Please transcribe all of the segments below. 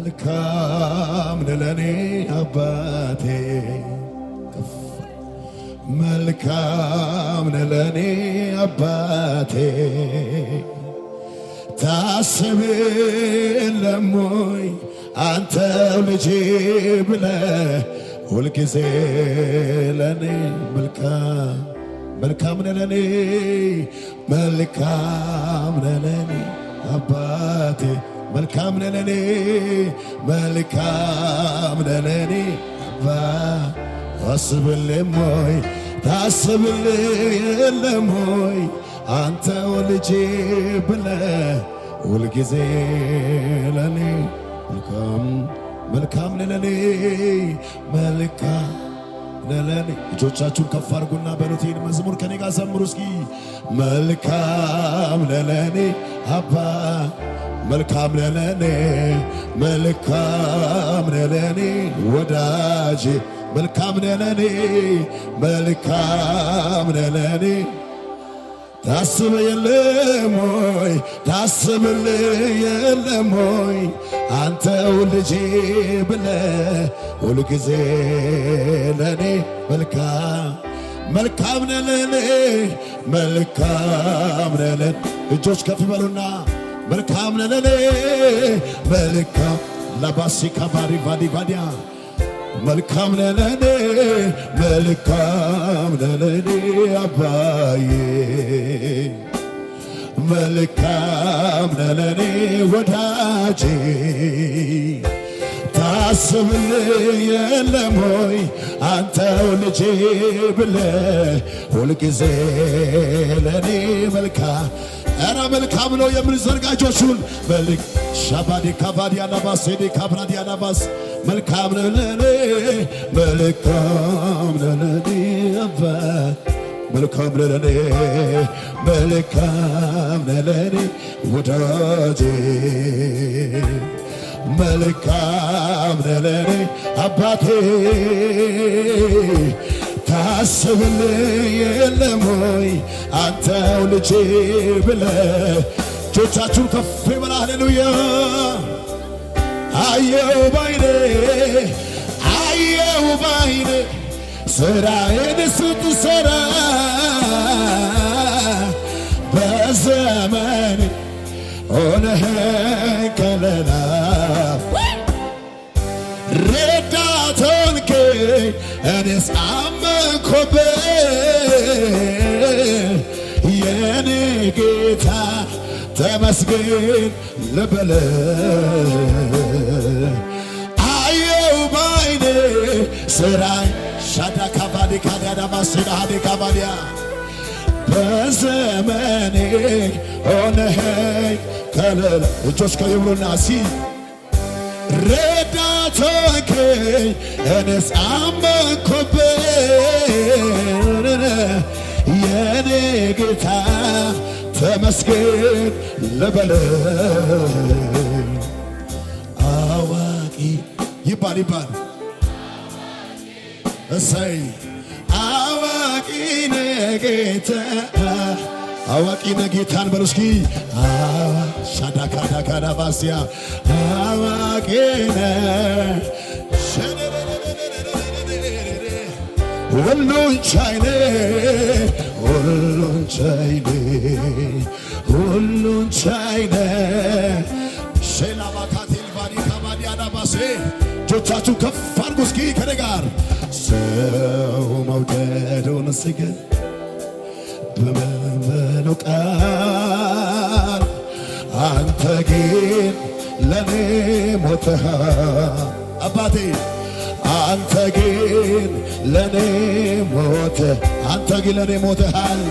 መልካም ለኔ አባቴ መልካም ለኔ አባቴ ታስብልሞይ አንተ ልጄ ብለህ ሁልጊዜ ለኔ መልካም ለኔ መልካም ለኔ አባቴ መልካም ለኔ መልካም ለኔ ታስብልሞይ ታስብልሞይ አንተ ልጄ ብለህ ሁልጊዜ ለኔ መልካም ለኔ መልካም ለኔ። እጆቻችሁን ከፍ አድርጉና በሉት ይህን መዝሙር ከኔ ጋር ዘምሩ እስኪ። መልካም ለኔ አባ መልካም ለኔ መልካም ለኔ ወዳጄ መልካም ለኔ መልካም ለኔ ታስብ የለሞይ ታስብልህ የለሞይ አንተው ልጄ ብለህ ሁልጊዜ ለኔ መልካም ለኔ መልካም ለኔ። እጆች ከፍ ይበሉና መልካም ለኔ መልካም ላባሲ ካባሪ ቫዲ ቫዲያ መልካም ለኔ መልካም ለኔ አባዬ መልካም ለኔ ወዳጄ ታስብልህ የለሞይ አንተው ልጄ ብለህ ሁልጊዜ ለኔ ኧረ መልካም ነው የምል ዘርጋጆቹን ሻባዲ ካባዲያና ባሴዲ ካብራዲያና ባስ መልካም ለኔ መልካም ለኔ አባ መልካም ለኔ መልካም ለኔ ወዳጄ መልካም ለኔ አባቴ ታስብልህ የለሞይ አንተው ልጄ ብለህ እጆቻችሁን ከፍ ይበል። ሃሌሉያ አየው ባይኔ ስራዬን ስትሰራ በዘመኔ ሆነኸኝ ከለላ ረዳት ሆንከኝ እኔስ አመንኩብህ የኔ ጌታ ተመስገን ልበልህ። አየው ባይኔ ስራይ ሻዳ ካባዲ ካዳዳ ማስዳሃዲ ካባዲያ በዘመኔ ሆነኸኝ ከለላ። እጆች ከይብሉና ሲ ረዳት ሆንከኝ እኔስ አመንኩብህ የኔ ጌታ ተመስገን ልበልህ። አዋቂ ይባል እሰይ አዋቂ ነጌታ አዋቂ ነጌታን በሉ እስኪ ሻዳካዳካዳ ባስያ አዋቂ ሁሉን ቻይ ሁሉን ቻይ ሼላባካቴል ባዲ ካባዲያና ባሴ እጆቻችሁ ከፍ አድርጉ እስኪ ከኔ ጋር ሰው መውደዱን ሲገል በመንበለው ቃል አንተ ግን ለኔ ሞተሃል አባቴ አንተ ግን ለኔ ሞተሃል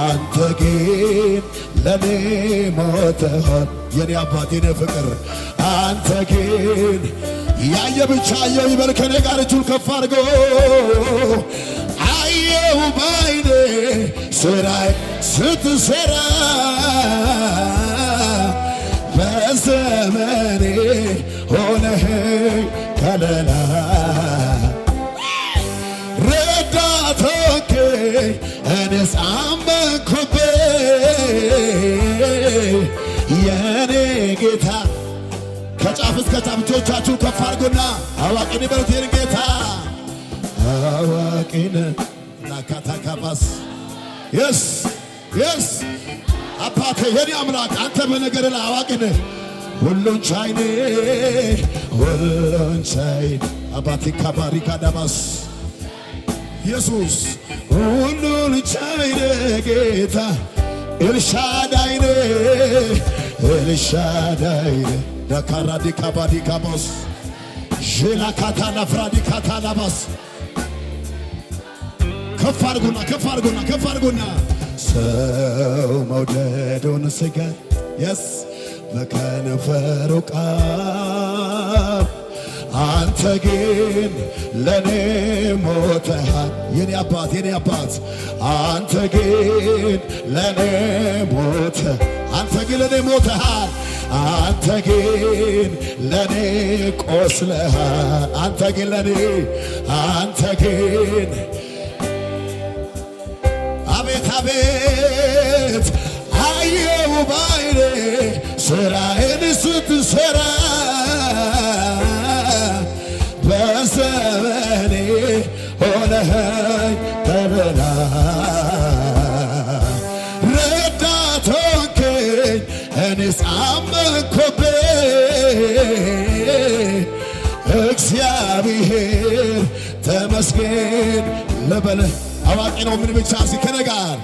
አንተ ግን ለኔ ሞተሃል የኔ አባቴ ነህ ፍቅር አንተ ግን ያየ ብቻ አየው ይበል ከኔ ጋር እጁን ከፍ አድርጎ አየው ባይኔ ስራይ ስትሰራ በዘመኔ ሆነኸኝ ከለላ ረዳት ሆንከኝ እኔስ አመንኩብህ የኔ ጌታ ከጫፍ እስከ ጫፍ እጆቻችሁ ከፍ አድርጉና አዋቂን በሉት ይህን ጌታ አዋቂን ናካታካባስ የስ የስ አባቴ የኔ አምላክ አንተ በነገር ላይ አዋቂ ነህ። ሁሉን ቻይ ነህ፣ ሁሉን ቻይ አባቴ ካባሪ ካዳባስ ኢየሱስ ሁሉን ቻይ ነህ ጌታ ኤልሻዳይ ነህ፣ ኤልሻዳይ ነህ ዳካራዲ ካባዲ ካባስ ዤላ ካታና ፍራዲ ካታናባስ ከፍ አድርጉና ከፍ አድርጉና ከፍ አድርጉና ሰው መውደዱን ስገር የስ በከንፈሩ ቃል አንተ ግን ለኔ ሞተሃል። የኔ አባት የኔ አባት አንተ ግን ለኔ ሞተ አንተ ግን ለኔ ሞተሃል። አንተ ግን ለኔ ቆስለሃል። አንተ ግን ለኔ አንተ ግን አቤት አቤት አየው ባይኔ ስራዬን ስትሰራ በዘመኔ ሆነኸኝ ተበላ ረዳት ሆንከኝ እኔስ አመንኩብህ እግዚአብሔር ተመስገን ልበልህ። አዋቂ ነው ምን ብቻ ሲከነጋር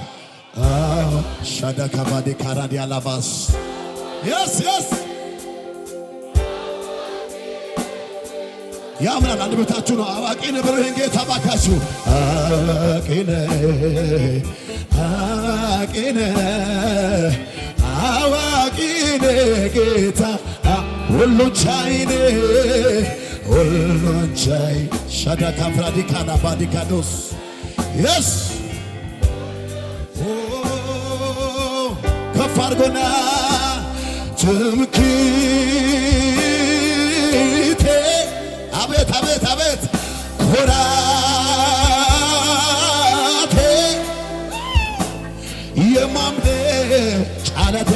ሻዳ ካባዴ ካራዲ አላባስ የስ የስ ያምናል። አንድ ቤታችሁ ነው አዋቂ ነው ብሎ ይህን ጌታ ባካችሁ አዋቂ ነህ አዋቂ ነህ አዋቂ ነህ ጌታ ሁሉን ቻይ ነህ ሁሉን ቻይ ሻዳ ካፍራዲ ካናባዲ ካዶስ የስ ከፍ አድርጎና ትምክህቴ አቤት አቤት አቤት ኩራቴ የማምለጫ ዓለቴ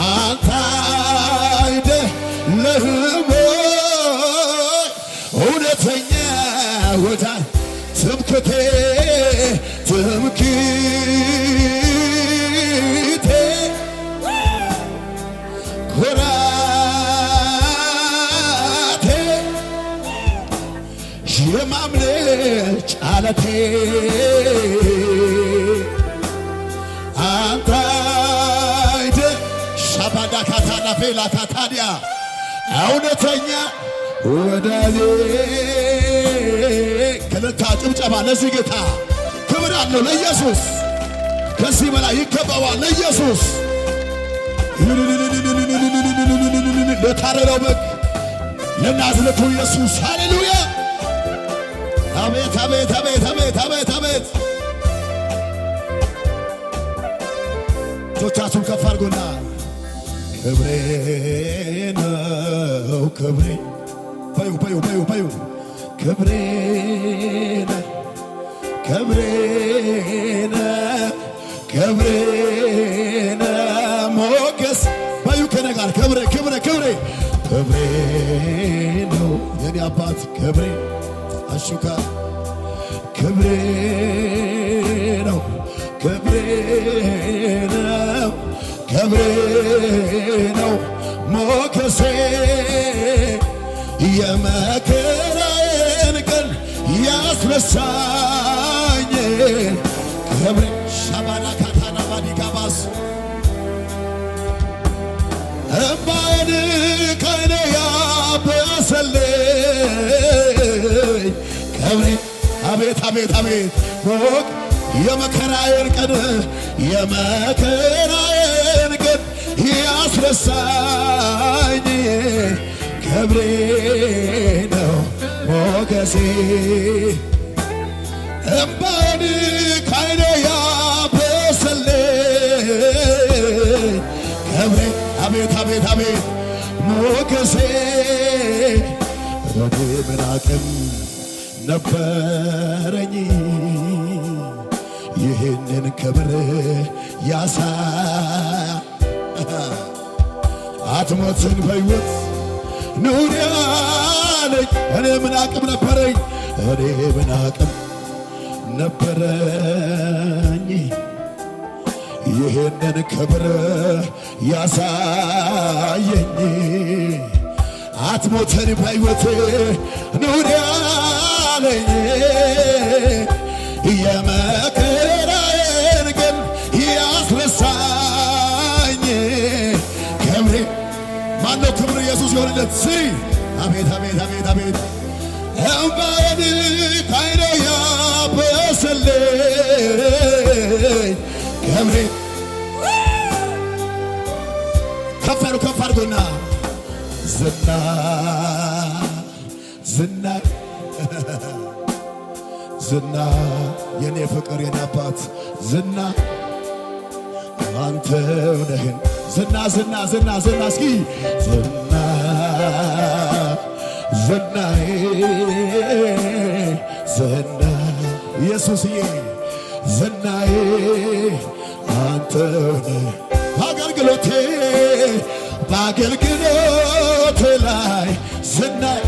አንተ አይደለህም እውነተኛ ወዳጅ ትምክህቴ ትምክህቴ ኩራቴ የማምለጫ ዓለቴ አንተ አይደል ሻባዳ ካታና ፌላ ካታዲያ እውነተኛ ወዳጄ ከለታ ጭብጨባ ለዚህ ጌታ ክብር አለው ለኢየሱስ ከዚህ በላይ ይገባዋል ለኢየሱስ ለታረደው በግ ለናዝሬቱ ኢየሱስ ሃሌሉያ አቤት አቤት አቤት አቤት አቤት አቤት እጆቻችሁን ከፍ አድርጉና ክብሬ ነው ክብሬ በዩ በዩ በዩ በዩ ክብሬ ነው ክብሬ ነው ክብሬ ነው ሞገስ በዩ ከነጋር ክብሬ ክብሬ ክብሬ ክብሬ ነው የኔ አባት ክብሬ አሹካ ክብሬ ነው ክብሬ ነው ክብሬ ነው ሞገሴ የመከራዬን ቀን ያስረሳኝ ክብሬ ሻባና ካታና ባዲጋባስ እምባዬን ከዓይኔ ያበሰልኝ ክብሬ አቤት አቤት አቤት ሞቅ የመከራዬን ቀን ያስረሳኝ ክብሬ ነው ሞገሴ እምባዬን ከዓይኔ ያበሰልኝ ክብሬ አቤት አቤት አቤት ሞገሴ እኔ ምን አቅም ነበረኝ ይህንን ክብር ያሳይ አትሞትን በሕይወት ኑር ያለኝ እኔ ምን አቅም ነበረኝ? እኔ ምን አቅም ነበረኝ? ይህንን ክብር ያሳየኝ አትሞትን በሕይወት ኑር ያለኝ የመከራዬን ግን ያስረሳኝ ክብሬ ማነው? ክብር ኢየሱስ ይሆንለት። አቤት አቤት አቤት አቤት እምባዬን ከዓይኔ ያበሰልኝ ክብሬ ከፍ አድርጎና ዝና ዝና ዝና የኔ ፍቅር የኔ አባት ዝና አንተው ነህን ዝና ዝና ዝና ዝና እስኪ ዝና ዝናዬ ዝና ኢየሱስዬ ዝናዬ አንተው ነህ በአገልግሎቴ በአገልግሎቴ ላይ ዝናዬ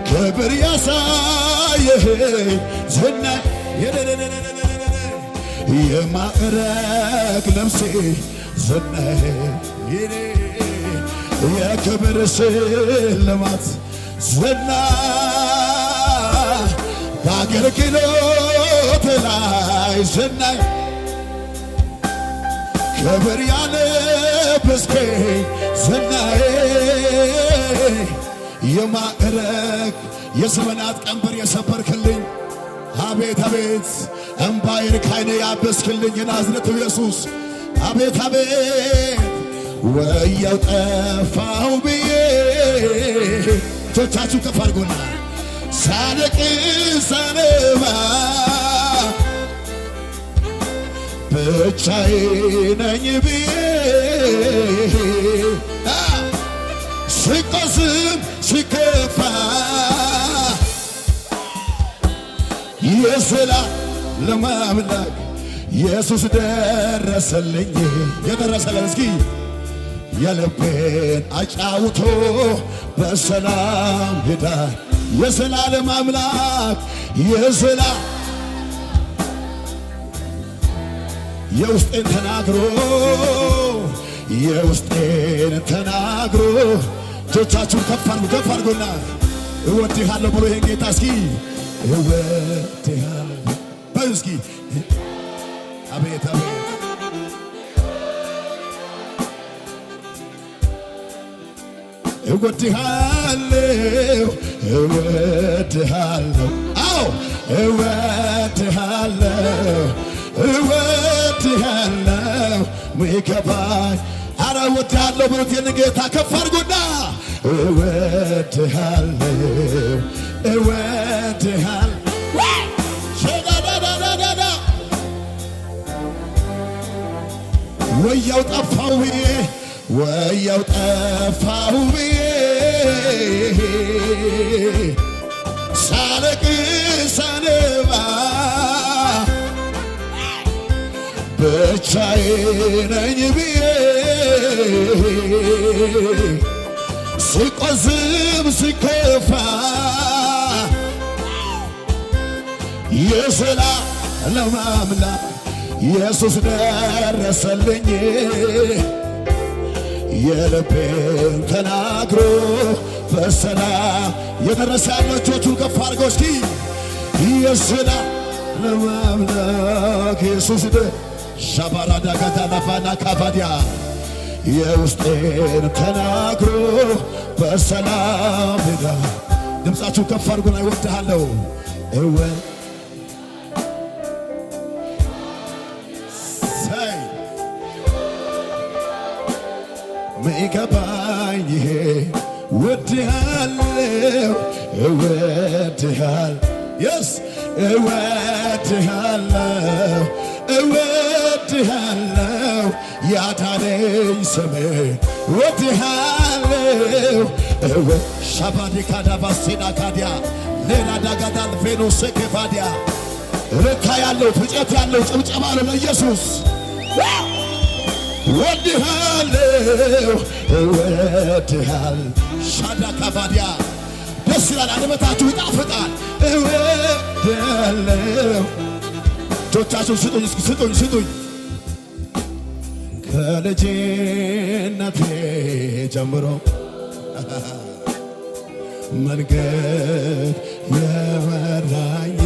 ክብር ያሳየኸኝ ዝናዬ የማዕረግ ልብሴ ዝናዬ የክብር ሽልማት ዝና በአገልግሎት ላይ ዝናዬ ክብር ያለበስከኝ ዝናዬ የማዕረግ የዘመናት ቀንበር የሰበርክልኝ አቤት አቤት እምባዬን ከዓይኔ ያበስክልኝ የናዝሬቱ ኢየሱስ አቤት አቤት ወያው ጠፋሁ ብዬ እጆቻችሁ ከፍ አድርጉና ሳለቅስ ሳነባ ብቻዬን ነኝ ብዬ ስቆስም ስከፋ የዘላለም አምላክ ኢየሱስ ደረሰልኝ የደረሰልን እስኪ የልቤን አጫውቶ በሰላም ሄዳ የዘላለም አምላክ የውስጤን ተናግሮ እጆቻችሁን ከፍ አድርጉና እወድሃለሁ ብሎ ይሄን ጌታ እስኪ እወድሃለሁ በሉ እስኪ አቤት አቤት እወድሃለሁ አዎ እወድሃለሁ ሚገባኝ አረ እወድሃለሁ ብሎት ይህን ጌታ ከፍ አድርጉና እወድሃለሁ ወያው ጠፋሁ ብዬ ሳለቅስ ሳነባ ብቻዬን ነኝ ብዬ ስቆዝም ስከፋ የዘላለም አምላክ ኢየሱስ ደረሰልኝ የልቤን ተናግሮ በሰላም የደረሰ ያለው እጆቹን ከፍ አድርገው እስኪ የዘላለም አምላክ ኢየሱስ ሻባራዳ ጋዳላፋና ካፋዲያ የውስጤን ተናግሮ በሰላም ሄዳ ድምፃችሁ ከፍ አድርጉና እወድሃለሁ ሚገባኝ ይሄ እወድሃለሁ ያዳነኝ ስሜን እወድሃለሁ ሻባዲ ካዳባሲና ካዲያ ሌላ ዳጋዳል ቬኖስ ከፋዲያ ረታ ያለው ፍጨት ያለው ጭብጨባ ነው ለኢየሱስ ወድሃለሁ እወድሃል ሻዳ ካባዲያ ደስ ይላል። አንደበታችሁ ይጣፍጣል። እወድሃለሁ ቶቻችሁ ስጡኝ ስጡኝ ከልጅነቴ ጀምሮ መንገድ የመራኝ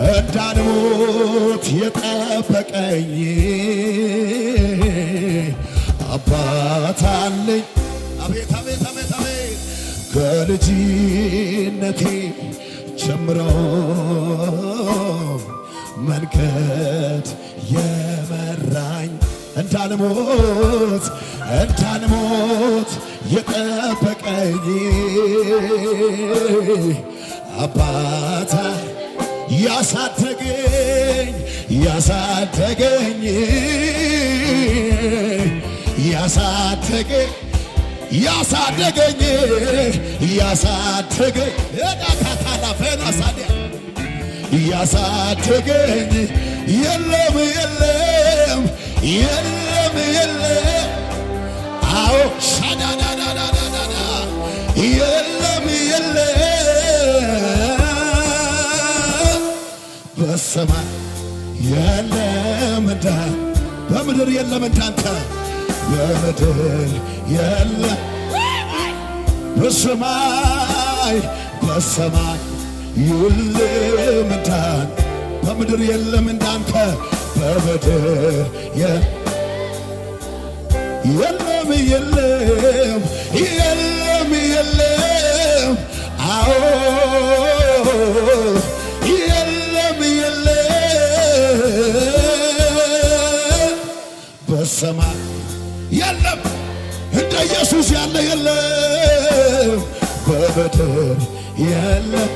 እንዳልሞት የጠበቀኝ አባት አለኝ። አቤት አቤት አቤት አቤት ከልጅነቴ ጀምሮ መንገድ የመራኝ እንዳልሞት የጠበቀኝ አባታ ያሳደገኝ ዳካታና ፈናሳዲያ ያሳደገኝ የለም አዎ ሻዳዳዳዳዳዳ የለም በሰማይ የለም በምድር የለም እንዳንተ በምድር የለም በሰማይ የለም እንዳንተ በምድር የለም እንዳንተ በምድር የለም አዎ የለም በሰማይ የለም እንደ ኢየሱስ ያለ የለም በምድር የለም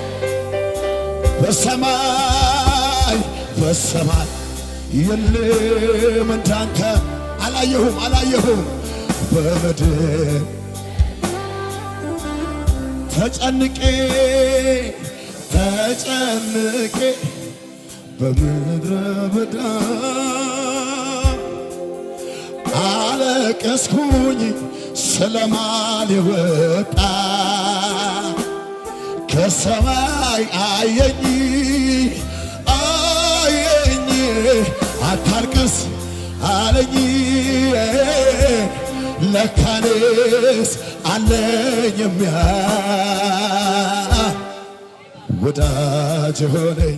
በሰማይ የለም እንዳንተ አላየሁም በምድር ተጨንቄ በምድረ በዳ አለቀስኩኝ ስለማን ወጣ ከሰማይ አየኝ አታልቅስ አለኝ ለካኔስ አለኝ ወዳጅ ሆነኝ